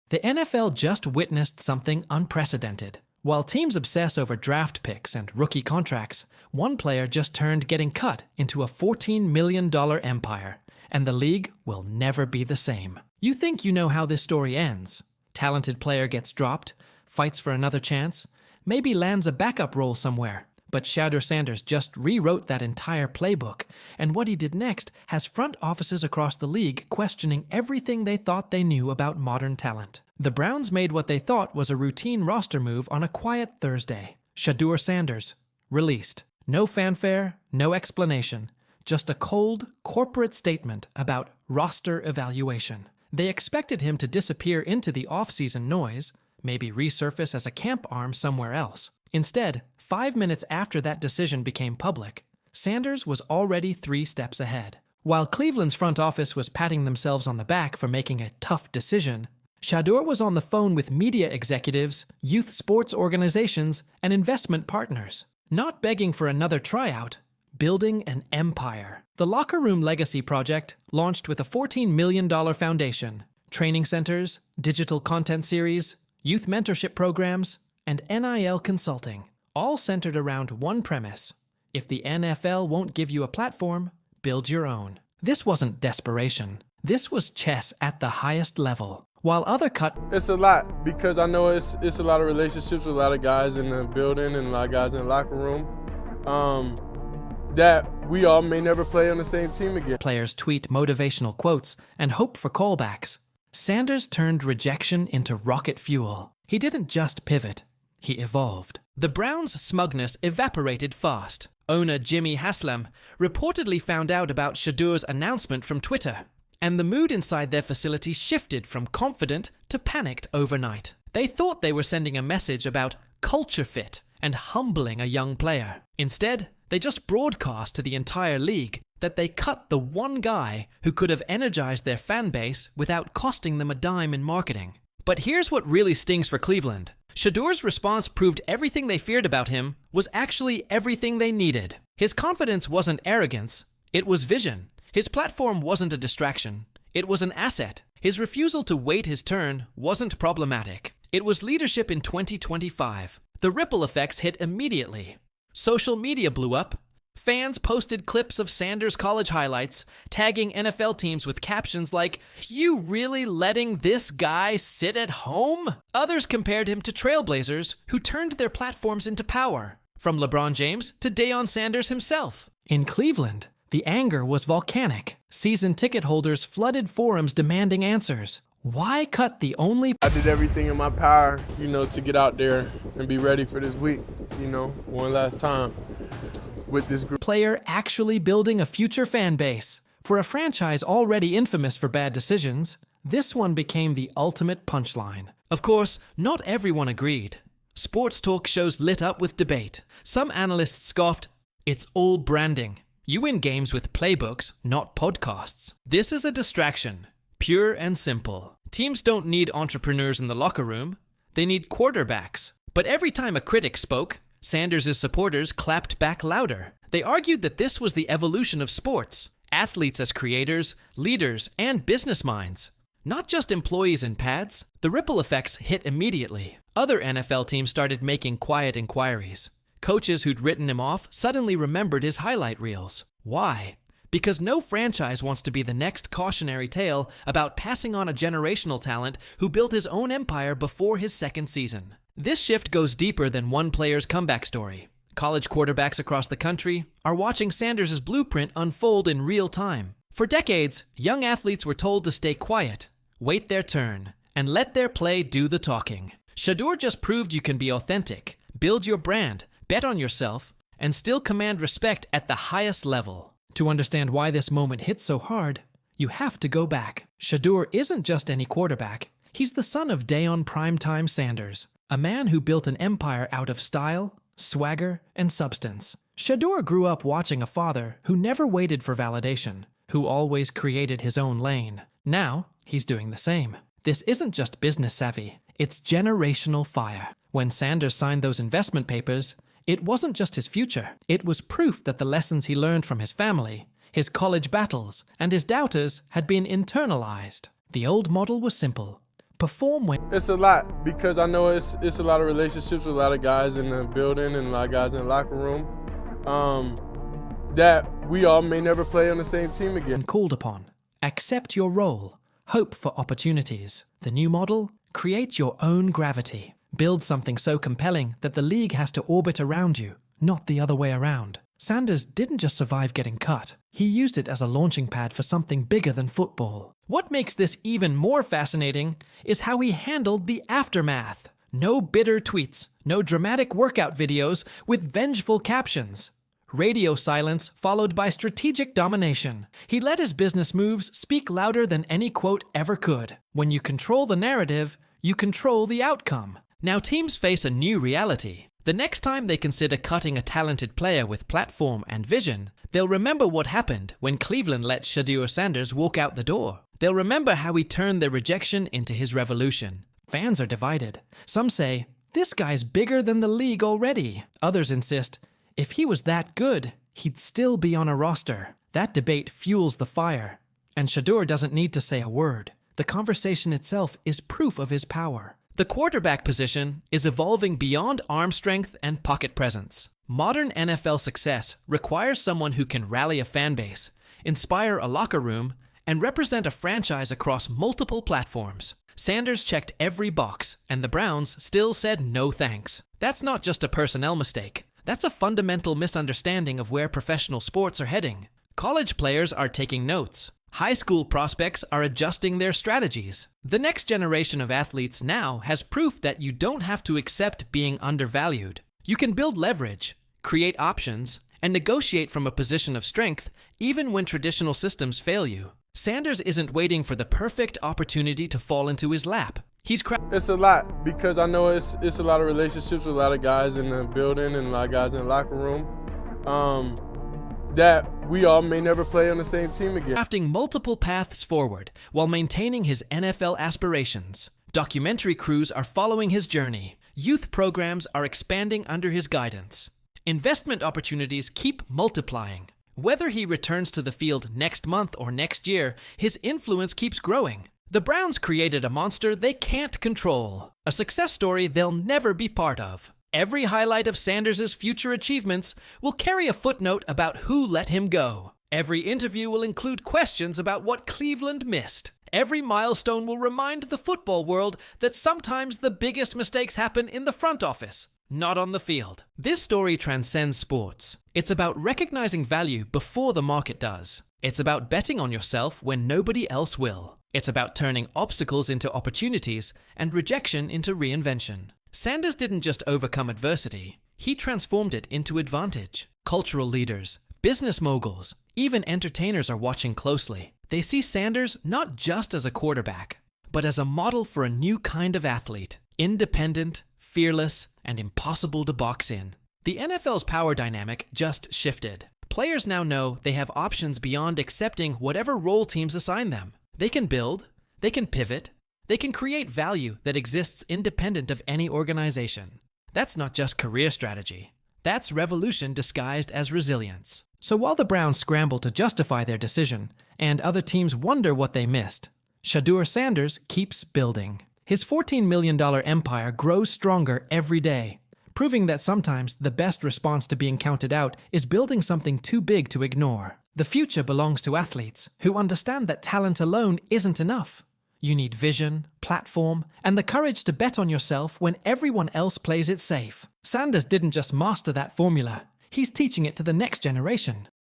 The NFL just witnessed something unprecedented. While teams obsess over draft picks and rookie contracts, one player just turned getting cut into a $14 million empire, and the league will never be the same. You think you know how this story ends. Talented player gets dropped, fights for another chance, maybe lands a backup role somewhere. But Shadur Sanders just rewrote that entire playbook, and what he did next has front offices across the league questioning everything they thought they knew about modern talent. The Browns made what they thought was a routine roster move on a quiet Thursday. Shadur Sanders, released. No fanfare, no explanation. Just a cold, corporate statement about roster evaluation. They expected him to disappear into the offseason noise, maybe resurface as a camp arm somewhere else. Instead, 5 minutes after that decision became public, Sanders was already 3 steps ahead. While Cleveland's front office was patting themselves on the back for making a tough decision, Shedeur was on the phone with media executives, youth sports organizations, and investment partners. Not begging for another tryout, building an empire. The Locker Room Legacy Project launched with a $14 million foundation, training centers, digital content series, youth mentorship programs, and NIL consulting, all centered around one premise. If the NFL won't give you a platform, build your own. This wasn't desperation. This was chess at the highest level. While other It's a lot, because I know it's a lot of relationships with a lot of guys in the building and a lot of guys in the locker room that we all may never play on the same team again. Players tweet motivational quotes and hope for callbacks. Sanders turned rejection into rocket fuel. He didn't just pivot. He evolved. The Browns' smugness evaporated fast. Owner Jimmy Haslam reportedly found out about Shedur's announcement from Twitter, and the mood inside their facility shifted from confident to panicked overnight. They thought they were sending a message about culture fit and humbling a young player. Instead, they just broadcast to the entire league that they cut the one guy who could have energized their fan base without costing them a dime in marketing. But here's what really stings for Cleveland. Shedur's response proved everything they feared about him was actually everything they needed. His confidence wasn't arrogance, it was vision. His platform wasn't a distraction, it was an asset. His refusal to wait his turn wasn't problematic. It was leadership in 2025. The ripple effects hit immediately. Social media blew up. Fans posted clips of Sanders' college highlights, tagging NFL teams with captions like, "You really letting this guy sit at home?" Others compared him to trailblazers who turned their platforms into power, from LeBron James to Deion Sanders himself. In Cleveland, the anger was volcanic. Season ticket holders flooded forums demanding answers. Why cut the only... I did everything in my power, to get out there and be ready for this week, one last time with this group. Player actually building a future fan base. For a franchise already infamous for bad decisions, this one became the ultimate punchline. Of course, not everyone agreed. Sports talk shows lit up with debate. Some analysts scoffed, "It's all branding. You win games with playbooks, not podcasts." This is a distraction, pure and simple. Teams don't need entrepreneurs in the locker room. They need quarterbacks. But every time a critic spoke, Sanders' supporters clapped back louder. They argued that this was the evolution of sports. Athletes as creators, leaders, and business minds. Not just employees in pads. The ripple effects hit immediately. Other NFL teams started making quiet inquiries. Coaches who'd written him off suddenly remembered his highlight reels. Why? Because no franchise wants to be the next cautionary tale about passing on a generational talent who built his own empire before his second season. This shift goes deeper than one player's comeback story. College quarterbacks across the country are watching Sanders' blueprint unfold in real time. For decades, young athletes were told to stay quiet, wait their turn, and let their play do the talking. Shedeur just proved you can be authentic, build your brand, bet on yourself, and still command respect at the highest level. To understand why this moment hits so hard, you have to go back. Shedeur isn't just any quarterback. He's the son of Deion Primetime Sanders, a man who built an empire out of style, swagger, and substance. Shedeur grew up watching a father who never waited for validation, who always created his own lane. Now, he's doing the same. This isn't just business savvy, it's generational fire. When Sanders signed those investment papers, it wasn't just his future. It was proof that the lessons he learned from his family, his college battles, and his doubters had been internalized. The old model was simple. perform when It's a lot because I know it's a lot of relationships with a lot of guys in the building and a lot of guys in the locker room that we all may never play on the same team again. called upon. Accept your role. Hope for opportunities. The new model? Create your own gravity. Build something so compelling that the league has to orbit around you, not the other way around. Sanders didn't just survive getting cut. He used it as a launching pad for something bigger than football. What makes this even more fascinating is how he handled the aftermath. No bitter tweets, no dramatic workout videos with vengeful captions. Radio silence followed by strategic domination. He let his business moves speak louder than any quote ever could. When you control the narrative, you control the outcome. Now teams face a new reality. The next time they consider cutting a talented player with platform and vision, they'll remember what happened when Cleveland let Shadur Sanders walk out the door. They'll remember how he turned their rejection into his revolution. Fans are divided. Some say, this guy's bigger than the league already. Others insist, if he was that good, he'd still be on a roster. That debate fuels the fire. And Shedeur doesn't need to say a word. The conversation itself is proof of his power. The quarterback position is evolving beyond arm strength and pocket presence. Modern NFL success requires someone who can rally a fan base, inspire a locker room, and represent a franchise across multiple platforms. Sanders checked every box, and the Browns still said no thanks. That's not just a personnel mistake. That's a fundamental misunderstanding of where professional sports are heading. College players are taking notes. High school prospects are adjusting their strategies. The next generation of athletes now has proof that you don't have to accept being undervalued. You can build leverage, create options, and negotiate from a position of strength even when traditional systems fail you. Sanders isn't waiting for the perfect opportunity to fall into his lap. It's a lot because I know it's a lot of relationships with a lot of guys in the building and a lot of guys in the locker room that we all may never play on the same team again. Crafting multiple paths forward while maintaining his NFL aspirations. Documentary crews are following his journey. Youth programs are expanding under his guidance. Investment opportunities keep multiplying. Whether he returns to the field next month or next year, his influence keeps growing. The Browns created a monster they can't control, a success story they'll never be part of. Every highlight of Sanders' future achievements will carry a footnote about who let him go. Every interview will include questions about what Cleveland missed. Every milestone will remind the football world that sometimes the biggest mistakes happen in the front office, not on the field. This story transcends sports. It's about recognizing value before the market does. It's about betting on yourself when nobody else will. It's about turning obstacles into opportunities and rejection into reinvention. Sanders didn't just overcome adversity, he transformed it into advantage. Cultural leaders, business moguls, even entertainers are watching closely. They see Sanders not just as a quarterback, but as a model for a new kind of athlete. Independent, fearless, and impossible to box in. The NFL's power dynamic just shifted. Players now know they have options beyond accepting whatever role teams assign them. They can build, they can pivot, they can create value that exists independent of any organization. That's not just career strategy. That's revolution disguised as resilience. So while the Browns scramble to justify their decision, and other teams wonder what they missed, Shadur Sanders keeps building. His $14 million empire grows stronger every day, proving that sometimes the best response to being counted out is building something too big to ignore. The future belongs to athletes who understand that talent alone isn't enough. You need vision, platform, and the courage to bet on yourself when everyone else plays it safe. Sanders didn't just master that formula, he's teaching it to the next generation.